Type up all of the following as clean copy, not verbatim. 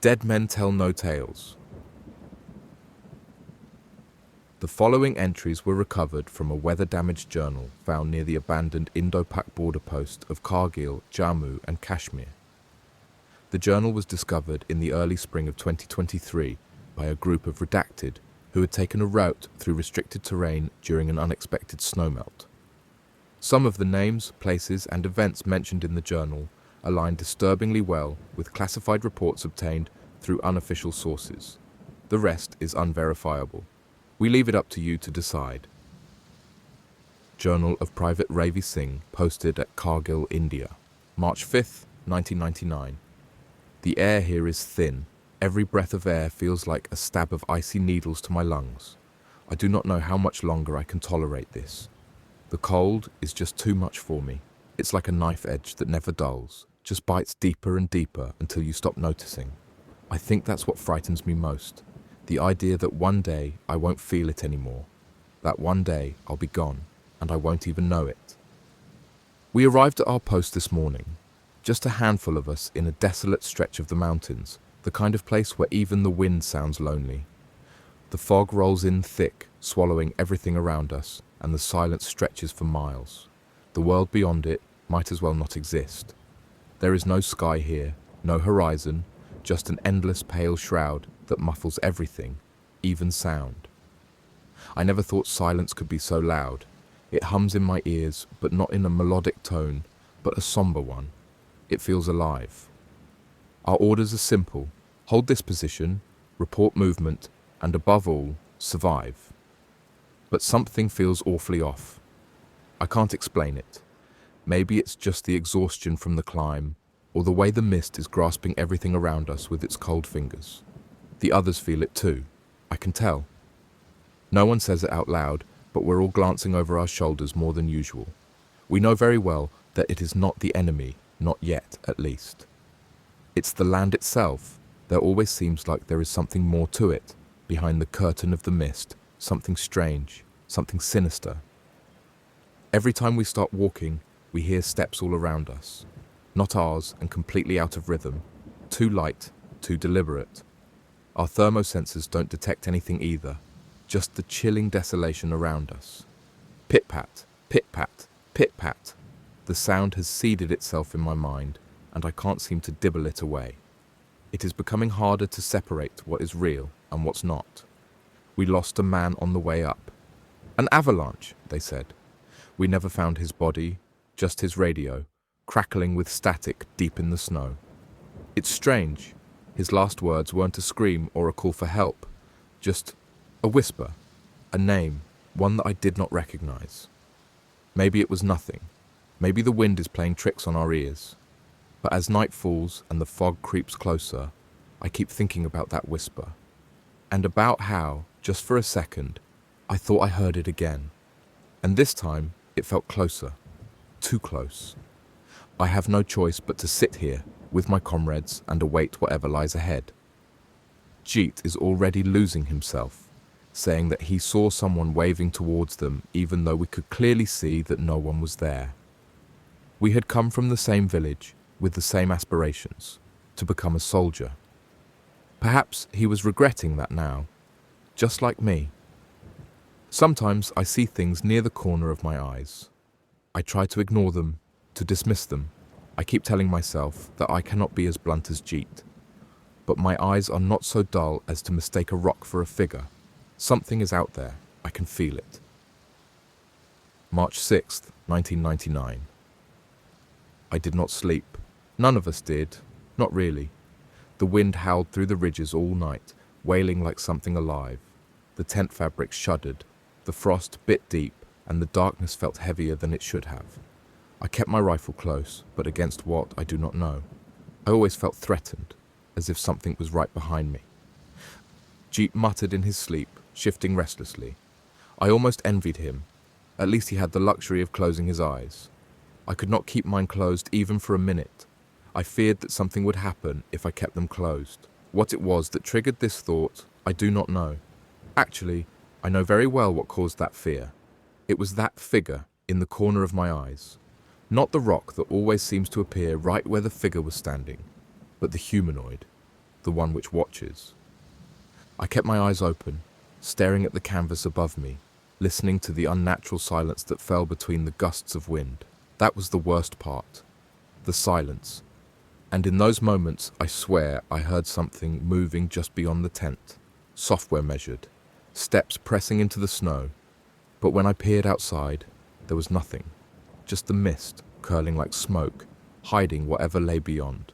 Dead men tell no tales. The following entries were recovered from a weather-damaged journal found near the abandoned Indo-Pak border post of Kargil, Jammu and Kashmir. The journal was discovered in the early spring of 2023 by a group of redacted who had taken a route through restricted terrain during an unexpected snowmelt. Some of the names, places and events mentioned in the journal align disturbingly well with classified reports obtained through unofficial sources. The rest is unverifiable. We leave it up to you to decide. Journal of Private Ravi Singh, posted at Kargil, India, March 5th, 1999. The air here is thin. Every breath of air feels like a stab of icy needles to my lungs. I do not know how much longer I can tolerate this. The cold is just too much for me. It's like a knife edge that never dulls, just bites deeper and deeper until you stop noticing. I think that's what frightens me most. The idea that one day I won't feel it anymore. That one day I'll be gone and I won't even know it. We arrived at our post this morning. Just a handful of us in a desolate stretch of the mountains, the kind of place where even the wind sounds lonely. The fog rolls in thick, swallowing everything around us, and the silence stretches for miles. The world beyond it might as well not exist. There is no sky here, no horizon, just an endless pale shroud that muffles everything, even sound. I never thought silence could be so loud. It hums in my ears, but not in a melodic tone, but a somber one. It feels alive. Our orders are simple: hold this position, report movement, and above all, survive. But something feels awfully off. I can't explain it. Maybe it's just the exhaustion from the climb, or the way the mist is grasping everything around us with its cold fingers. The others feel it too. I can tell. No one says it out loud, but we're all glancing over our shoulders more than usual. We know very well that it is not the enemy, not yet, at least. It's the land itself. There always seems like there is something more to it, behind the curtain of the mist, something strange, something sinister. Every time we start walking, we hear steps all around us. Not ours and completely out of rhythm, too light, too deliberate. Our thermosensors don't detect anything either, just the chilling desolation around us. Pit-pat, pit-pat, pit-pat. The sound has seeded itself in my mind, and I can't seem to dibble it away. It is becoming harder to separate what is real and what's not. We lost a man on the way up. An avalanche, they said. We never found his body, just his radio, crackling with static deep in the snow. It's strange. His last words weren't a scream or a call for help, just a whisper, a name, one that I did not recognize. Maybe it was nothing. Maybe the wind is playing tricks on our ears. But as night falls and the fog creeps closer, I keep thinking about that whisper, and about how, just for a second, I thought I heard it again. And this time, it felt closer, too close. I have no choice but to sit here with my comrades and await whatever lies ahead. Jeet is already losing himself, saying that he saw someone waving towards them even though we could clearly see that no one was there. We had come from the same village, with the same aspirations, to become a soldier. Perhaps he was regretting that now, just like me. Sometimes I see things near the corner of my eyes. I try to ignore them, to dismiss them. I keep telling myself that I cannot be as blunt as Jeet. But my eyes are not so dull as to mistake a rock for a figure. Something is out there. I can feel it. March 6th, 1999. I did not sleep. None of us did. Not really. The wind howled through the ridges all night, wailing like something alive. The tent fabric shuddered. The frost bit deep, and the darkness felt heavier than it should have. I kept my rifle close, but against what, I do not know. I always felt threatened, as if something was right behind me. Jeet muttered in his sleep, shifting restlessly. I almost envied him. At least he had the luxury of closing his eyes. I could not keep mine closed even for a minute. I feared that something would happen if I kept them closed. What it was that triggered this thought, I do not know. Actually, I know very well what caused that fear. It was that figure in the corner of my eyes. Not the rock that always seems to appear right where the figure was standing, but the humanoid. the one which watches. I kept my eyes open, staring at the canvas above me, listening to the unnatural silence that fell between the gusts of wind. That was the worst part, the silence. And in those moments, I swear I heard something moving just beyond the tent, software measured, steps pressing into the snow. But when I peered outside, there was nothing, just the mist curling like smoke, hiding whatever lay beyond.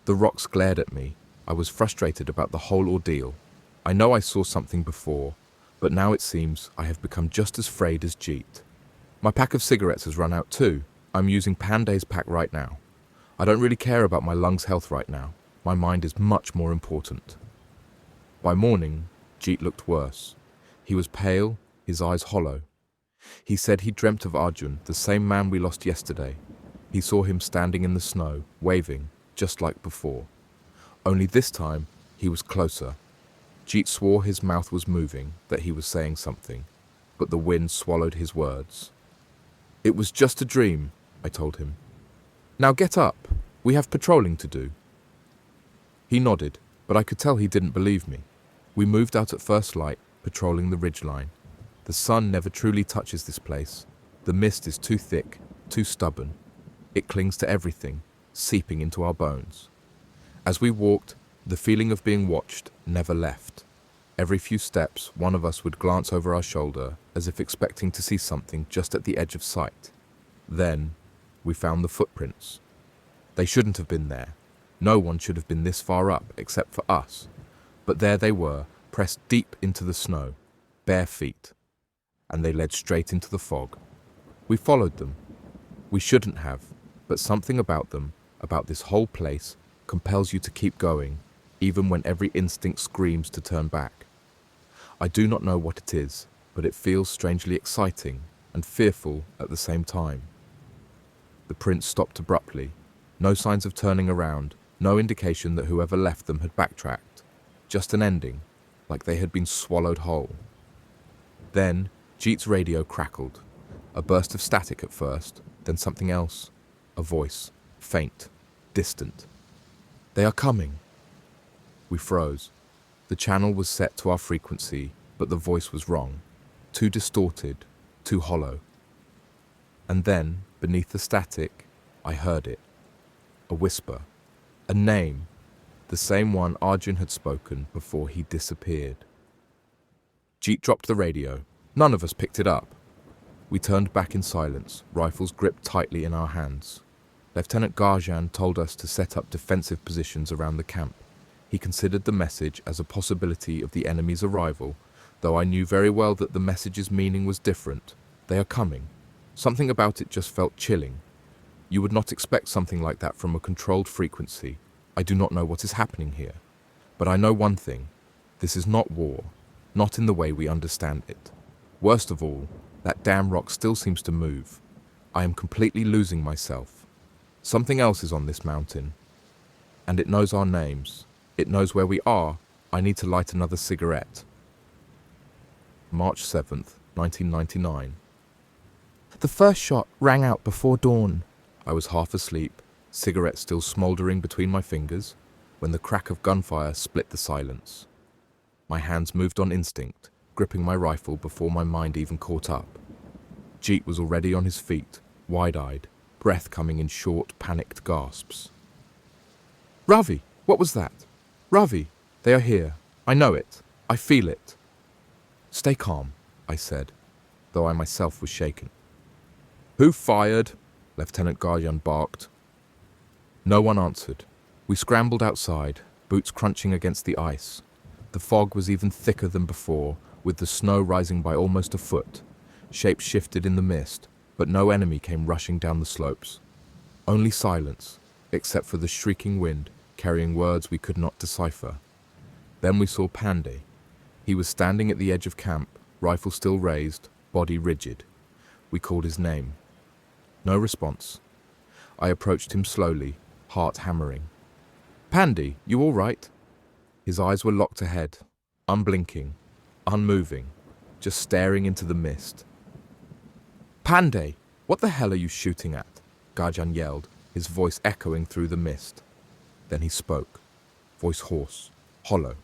The rocks glared at me. I was frustrated about the whole ordeal. I know I saw something before, but now it seems I have become just as frayed as Jeet. My pack of cigarettes has run out too. I'm using Panday's pack right now. I don't really care about my lungs' health right now. My mind is much more important. By morning, Jeet looked worse. He was pale, his eyes hollow. He said he dreamt of Arjun, the same man we lost yesterday. He saw him standing in the snow, waving, just like before. Only this time, he was closer. Jeet swore his mouth was moving, that he was saying something, but the wind swallowed his words. "It was just a dream," I told him. "Now get up. We have patrolling to do." He nodded, but I could tell he didn't believe me. We moved out at first light, patrolling the ridgeline. The sun never truly touches this place. The mist is too thick, too stubborn. It clings to everything, seeping into our bones. As we walked, the feeling of being watched never left. Every few steps, one of us would glance over our shoulder, as if expecting to see something just at the edge of sight. Then, we found the footprints. They shouldn't have been there. No one should have been this far up, except for us. But there they were, pressed deep into the snow, bare feet. And they led straight into the fog. We followed them. We shouldn't have, but something about them, about this whole place, compels you to keep going, even when every instinct screams to turn back. I do not know what it is, but it feels strangely exciting and fearful at the same time. The prints stopped abruptly. No signs of turning around, no indication that whoever left them had backtracked. Just an ending, like they had been swallowed whole. Then, Jeet's radio crackled. A burst of static at first, then something else. A voice, faint, distant. "They are coming." We froze. The channel was set to our frequency, but the voice was wrong. Too distorted, too hollow. And then, beneath the static, I heard it. A whisper. A name. The same one Arjun had spoken before he disappeared. Jeet dropped the radio. None of us picked it up. We turned back in silence, rifles gripped tightly in our hands. Lieutenant Garjan told us to set up defensive positions around the camp. He considered the message as a possibility of the enemy's arrival, though I knew very well that the message's meaning was different. They are coming. Something about it just felt chilling. You would not expect something like that from a controlled frequency. I do not know what is happening here. But I know one thing. This is not war. Not in the way we understand it. Worst of all, that damn rock still seems to move. I am completely losing myself. Something else is on this mountain. And it knows our names. It knows where we are. I need to light another cigarette. March 7th, 1999. The first shot rang out before dawn. I was half asleep, cigarette still smouldering between my fingers, when the crack of gunfire split the silence. My hands moved on instinct, gripping my rifle before my mind even caught up. Jeet was already on his feet, wide-eyed, breath coming in short, panicked gasps. "Ravi, what was that? Ravi, they are here. I know it. I feel it." "Stay calm," I said, though I myself was shaken. "Who fired?" Lieutenant Garjan barked. No one answered. We scrambled outside, boots crunching against the ice. The fog was even thicker than before, with the snow rising by almost a foot. Shapes shifted in the mist, but no enemy came rushing down the slopes. Only silence, except for the shrieking wind, carrying words we could not decipher. Then we saw Panday. He was standing at the edge of camp, rifle still raised, body rigid. We called his name. No response. I approached him slowly, heart hammering. "Panday, you all right?" His eyes were locked ahead, unblinking, unmoving, just staring into the mist. "Panday, what the hell are you shooting at?" Garjan yelled, his voice echoing through the mist. Then he spoke. voice hoarse, hollow.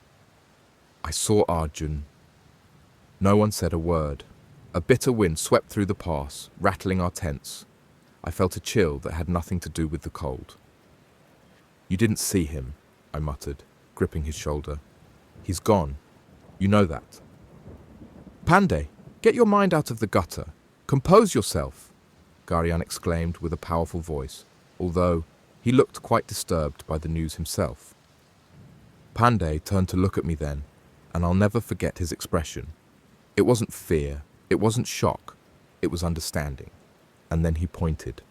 I saw Arjun. No one said a word. A bitter wind swept through the pass, rattling our tents. I felt a chill that had nothing to do with the cold. You didn't see him, I muttered, gripping his shoulder. He's gone. You know that. Pandey, get your mind out of the gutter. Compose yourself, Garian exclaimed with a powerful voice, although he looked quite disturbed by the news himself. Pandey turned to look at me then, and I'll never forget his expression. It wasn't fear, it wasn't shock, it was understanding. And then he pointed.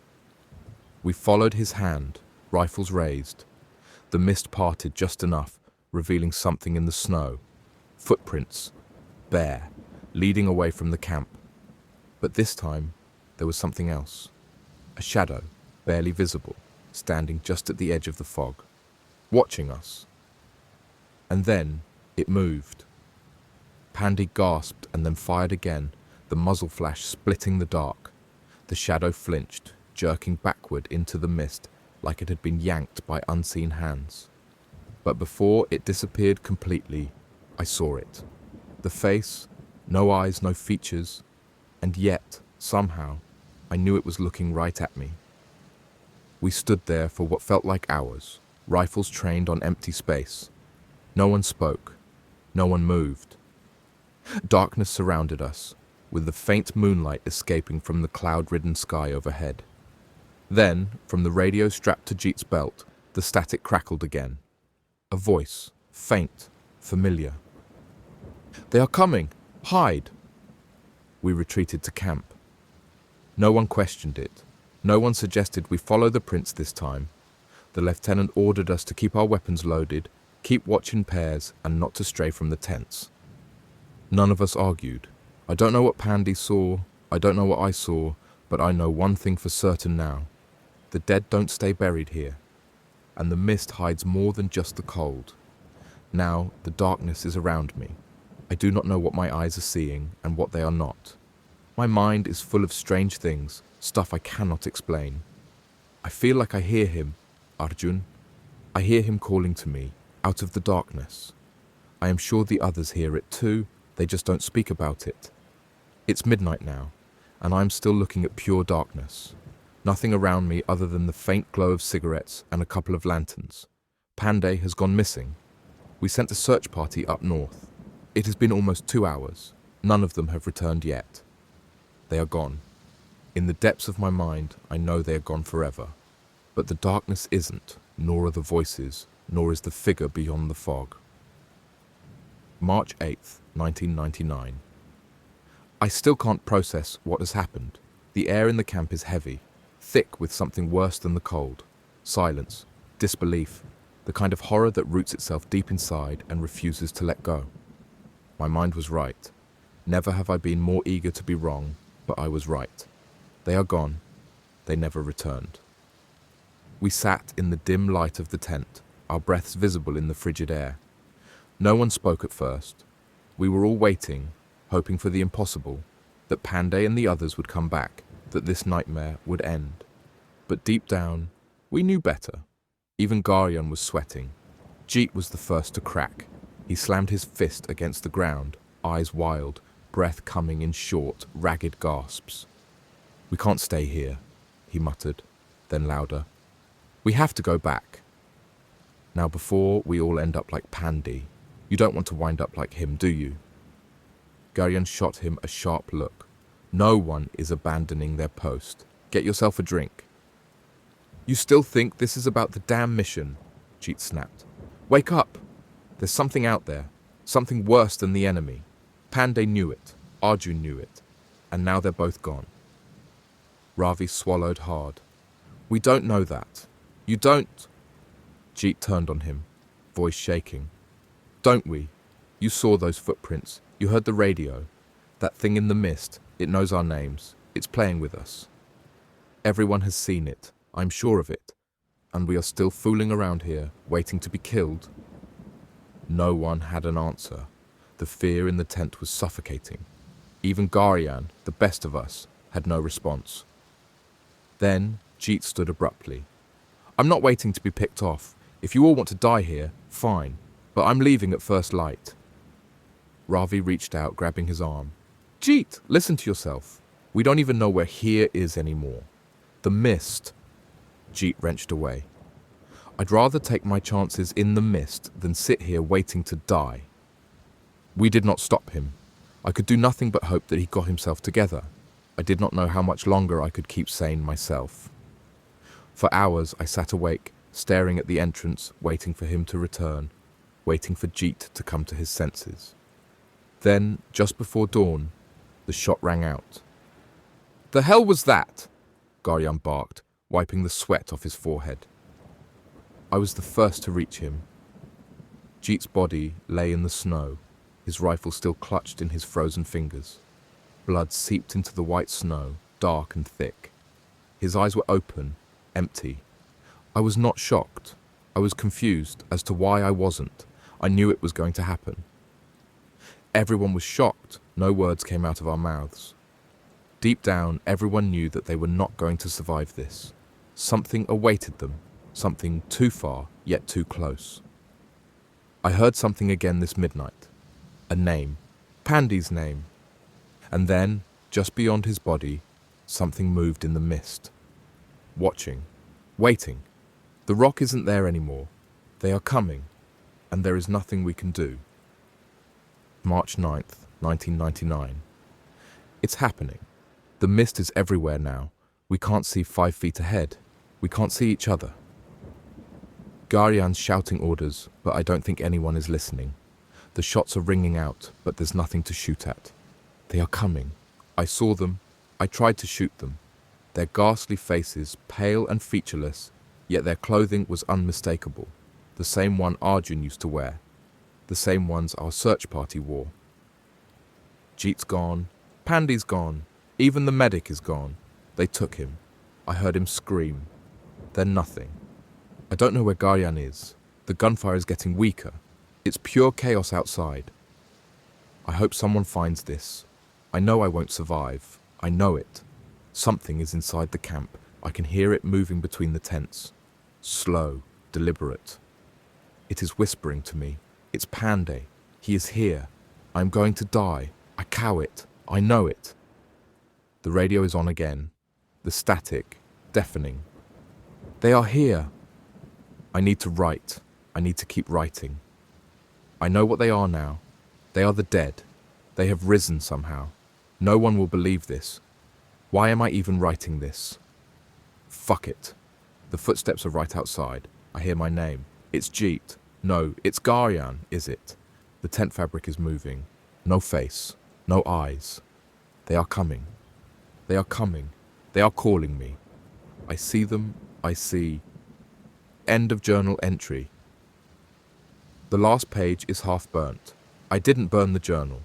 We followed his hand, rifles raised. The mist parted just enough, revealing something in the snow. Footprints, bare, leading away from the camp. But this time, there was something else. A shadow, barely visible, standing just at the edge of the fog, watching us. And then, it moved. Pandy gasped and then fired again, the muzzle flash splitting the dark. The shadow flinched, jerking backward into the mist like it had been yanked by unseen hands. But before it disappeared completely, I saw it. The face, no eyes, no features, and yet, somehow, I knew it was looking right at me. We stood there for what felt like hours, rifles trained on empty space. No one spoke, no one moved. Darkness surrounded us, with the faint moonlight escaping from the cloud-ridden sky overhead. Then, from the radio strapped to Jeet's belt, the static crackled again. A voice, faint, familiar. They are coming! Hide! We retreated to camp. No one questioned it. No one suggested we follow the prince this time. The lieutenant ordered us to keep our weapons loaded, keep watch in pairs, and not to stray from the tents. None of us argued. I don't know what Pandy saw, I don't know what I saw, but I know one thing for certain now. The dead don't stay buried here, and the mist hides more than just the cold. Now the darkness is around me. I do not know what my eyes are seeing and what they are not. My mind is full of strange things, stuff I cannot explain. I feel like I hear him, Arjun. I hear him calling to me, out of the darkness. I am sure the others hear it too, they just don't speak about it. It's midnight now, and I'm still looking at pure darkness. Nothing around me other than the faint glow of cigarettes and a couple of lanterns. Panday has gone missing. We sent a search party up north. It has been almost 2 hours. None of them have returned yet. They are gone. In the depths of my mind, I know they are gone forever. But the darkness isn't, nor are the voices, nor is the figure beyond the fog. March 8th, 1999. I still can't process what has happened. The air in the camp is heavy, thick with something worse than the cold. Silence, disbelief, the kind of horror that roots itself deep inside and refuses to let go. My mind was right. Never have I been more eager to be wrong, but I was right. They are gone. They never returned. We sat in the dim light of the tent, our breaths visible in the frigid air. No one spoke at first. We were all waiting, hoping for the impossible, that Panday and the others would come back, that this nightmare would end. But deep down, we knew better. Even Garyan was sweating. Jeet was the first to crack. He slammed his fist against the ground, eyes wild, breath coming in short, ragged gasps. "We can't stay here," he muttered, then louder. "We have to go back." Now before we all end up like Pandy, you don't want to wind up like him, do you? Garyan shot him a sharp look. No one is abandoning their post. Get yourself a drink. "You still think this is about the damn mission?" Jeet snapped. "Wake up! There's something out there, something worse than the enemy. Panday knew it, Arjun knew it, and now they're both gone." Ravi swallowed hard. "We don't know that. You don't..." Jeet turned on him, voice shaking. "Don't we? You saw those footprints. You heard the radio. That thing in the mist, it knows our names. It's playing with us. Everyone has seen it, I'm sure of it. And we are still fooling around here, waiting to be killed." No one had an answer. The fear in the tent was suffocating. Even Garyan, the best of us, had no response. Then Jeet stood abruptly. "I'm not waiting to be picked off. If you all want to die here, fine, but I'm leaving at first light. Ravi reached out, grabbing his arm. Jeet, listen to yourself. We don't even know where here is anymore. The mist. Jeet wrenched away. I'd rather take my chances in the mist than sit here waiting to die. We did not stop him. I could do nothing but hope that he got himself together. I did not know how much longer I could keep sane myself. For hours I sat awake, staring at the entrance, waiting for him to return, waiting for Jeet to come to his senses. Then, just before dawn, the shot rang out. The hell was that? Garyan barked, wiping the sweat off his forehead. I was the first to reach him. Jeet's body lay in the snow, his rifle still clutched in his frozen fingers. Blood seeped into the white snow, dark and thick. His eyes were open, empty. I was not shocked. I was confused as to why I wasn't. I knew it was going to happen. Everyone was shocked. No words came out of our mouths. Deep down, everyone knew that they were not going to survive this. Something awaited them. Something too far, yet too close. I heard something again this midnight. A name. Pandy's name. And then, just beyond his body, something moved in the mist. Watching. Waiting. The rock isn't there anymore. They are coming. And there is nothing we can do. March 9th, 1999. It's happening. The mist is everywhere now. We can't see 5 feet ahead. We can't see each other. Garyan's shouting orders, but I don't think anyone is listening. The shots are ringing out, but there's nothing to shoot at. They are coming. I saw them. I tried to shoot them. Their ghastly faces, pale and featureless, yet their clothing was unmistakable. The same one Arjun used to wear. The same ones our search party wore. Jeet's gone. Pandy's gone. Even the medic is gone. They took him. I heard him scream. Then nothing. I don't know where Garyan is. The gunfire is getting weaker. It's pure chaos outside. I hope someone finds this. I know I won't survive. I know it. Something is inside the camp. I can hear it moving between the tents. Slow, deliberate. It is whispering to me. It's Panday. He is here. I am going to die. I cow it. I know it. The radio is on again. The static, deafening. They are here. I need to write. I need to keep writing. I know what they are now. They are the dead. They have risen somehow. No one will believe this. Why am I even writing this? Fuck it. The footsteps are right outside. I hear my name. It's Jeet. No, it's Garyan, is it? The tent fabric is moving. No face. No eyes. They are coming. They are coming. They are calling me. I see them. I see. End of journal entry. The last page is half burnt. I didn't burn the journal.